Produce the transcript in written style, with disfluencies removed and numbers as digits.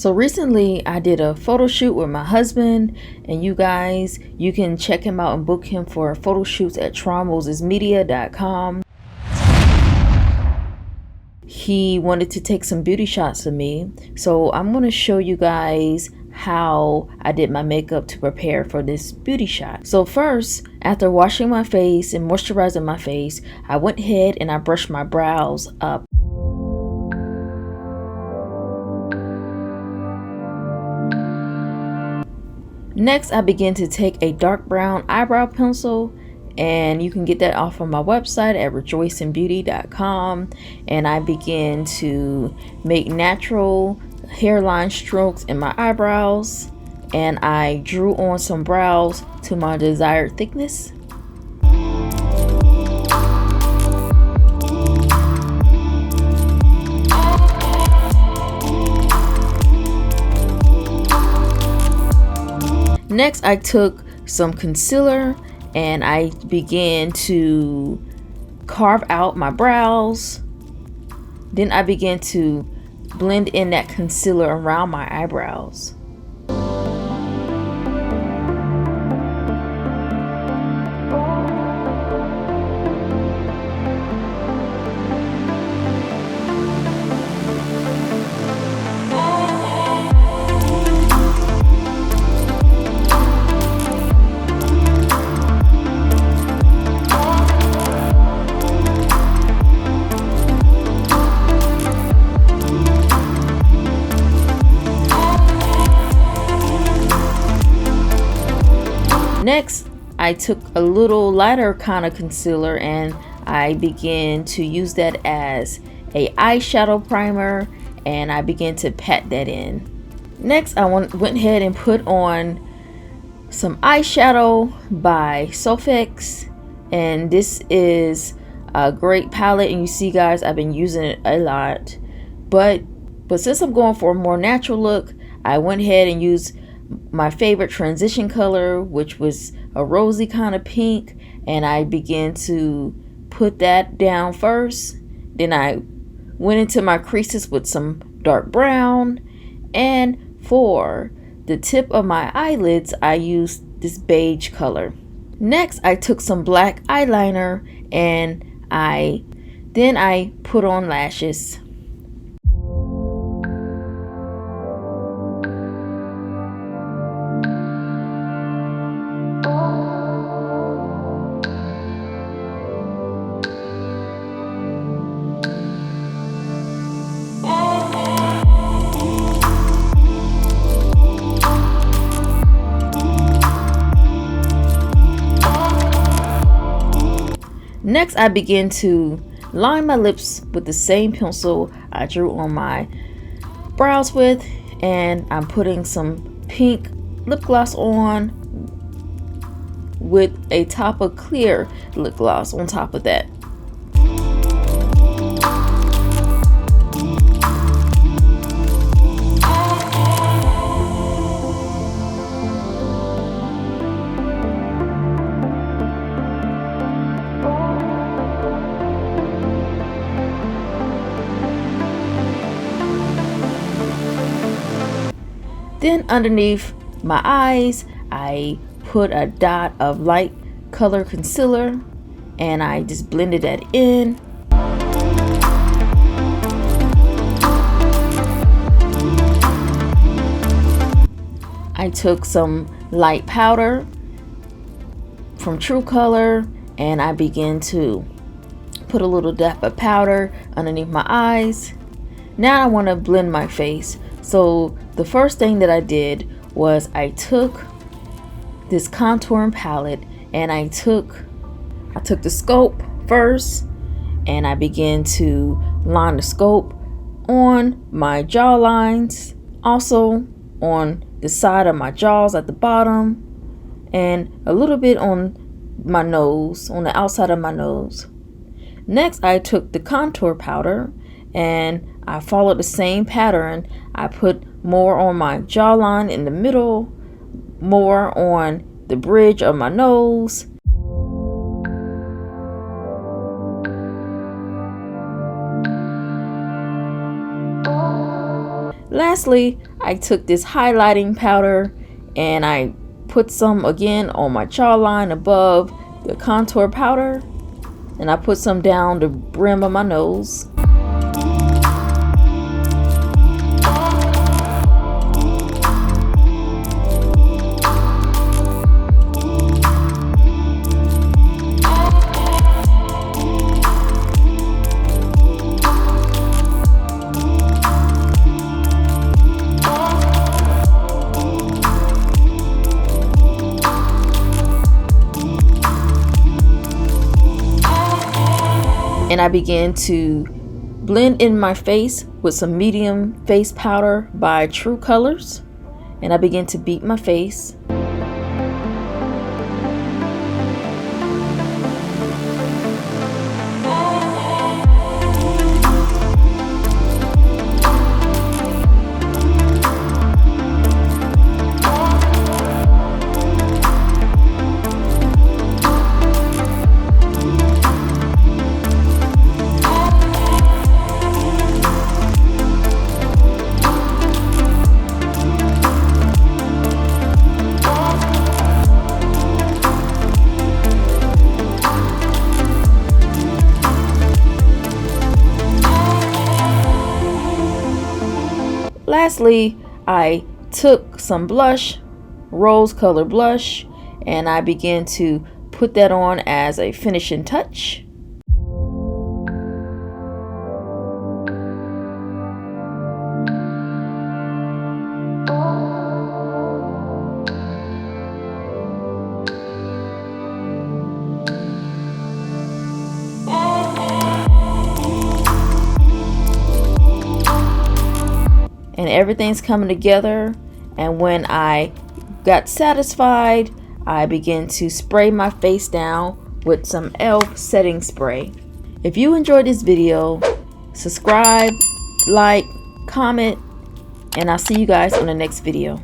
So recently I did a photo shoot with my husband, and you guys, you can check him out and book him for photo shoots at tronmosesmedia.com. He wanted to take some beauty shots of me, so I'm going to show you guys how I did my makeup to prepare for this beauty shot. So first, after washing my face and moisturizing my face, I went ahead and I brushed my brows up. Next, I began to take a dark brown eyebrow pencil, and you can get that off of my website at rejoicingbeauty.com, and I began to make natural hairline strokes in my eyebrows, and I drew on some brows to my desired thickness. Next, I took some concealer and I began to carve out my brows. Then I began to blend in that concealer around my eyebrows. Next, I took a little lighter kind of concealer and I began to use that as a eyeshadow primer, and I began to pat that in. Next, I went ahead and put on some eyeshadow by Sofx, and this is a great palette, and you see guys, I've been using it a lot, but since I'm going for a more natural look, I went ahead and used my favorite transition color, which was a rosy kind of pink, and I began to put that down first. Then I went into my creases with some dark brown, and for the tip of my eyelids I used this beige color. Next, I took some black eyeliner and I put on lashes. Next, I begin to line my lips with the same pencil I drew on my brows with, and I'm putting some pink lip gloss on with a top of clear lip gloss on top of that. Then underneath my eyes, I put a dot of light color concealer and I just blended that in. I took some light powder from True Color and I began to put a little dab of powder underneath my eyes. Now I want to blend my face. So the first thing that I did was I took this contouring palette and I took the scope first, and I began to line the scope on my jaw lines, also on the side of my jaws at the bottom, and a little bit on my nose, on the outside of my nose. Next, I took the contour powder and I followed the same pattern. I put more on my jawline in the middle, more on the bridge of my nose. lastly, I took this highlighting powder and I put some again on my jawline above the contour powder, and I put some down the brim of my nose. And I began to blend in my face with some medium face powder by True Colors, and I began to beat my face. Lastly, I took some blush, rose color blush, and I began to put that on as a finishing touch. And everything's coming together, and when I got satisfied, I began to spray my face down with some e.l.f. setting spray. If you enjoyed this video, subscribe, like, comment, and I'll see you guys on the next video.